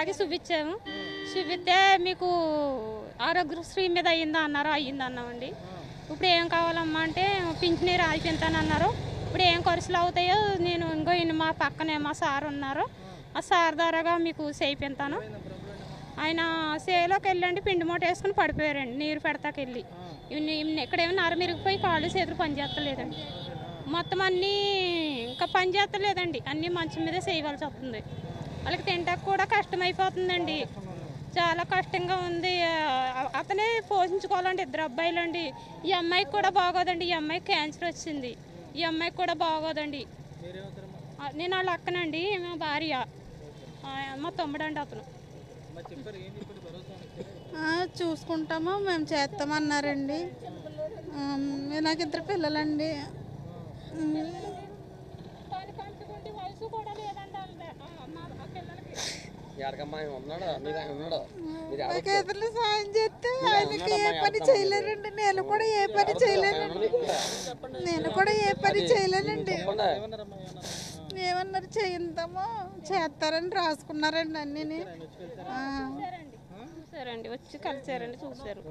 తాగి చూపించాము. చూపిస్తే మీకు ఆరోగ్యశ్రీ మీద అయ్యిందా అన్నారు. అయ్యింది అన్నామండి. ఇప్పుడు ఏం కావాలమ్మా అంటే పింఛనీ రాయిపింతానన్నారు. ఇప్పుడు ఏం ఖర్చులు అవుతాయో నేను ఇంకో మా పక్కనే మా సార్ ఉన్నారు. ఆ సార్ ద్వారాగా మీకు చేయిస్తాను. ఆయన సేలోకి వెళ్ళండి పిండి మూట వేసుకుని పడిపోయారండి. నీరు పెడతాకి వెళ్ళి ఇక్కడేమో నరమిరిగిపోయి కాళ్ళు చేతులు పనిచేస్తలేదండి. మొత్తం అన్నీ ఇంకా పనిచేస్తలేదండి. అన్నీ మంచం మీద చేయవలసి వస్తుంది. వాళ్ళకి తింటాక కూడా కష్టమైపోతుందండి. చాలా కష్టంగా ఉంది. అతనే పోషించుకోవాలండి. 2 అబ్బాయిలండి. ఈ అమ్మాయికి కూడా బాగోదండి. ఈ అమ్మాయికి క్యాన్సర్ వచ్చింది. ఈ అమ్మాయికి కూడా బాగోదండి. నేను వాళ్ళ అక్కనండి. మా భార్య, మా తమ్ముడు అండి అతను. చూసుకుంటాము మేము చేస్తామన్నారండి. నాకు 2 పిల్లలండి. నాకేదైనా సాయం చేస్తే ఆయనకి ఏ పని చేయలేనండి. నేను కూడా ఏ పని చేయలేనండి. ఏమన్నారు చేయిద్దామో చేస్తారని రాసుకున్నారండి అన్నీ. చూసారండి, వచ్చి కలిసారండి, చూసారు.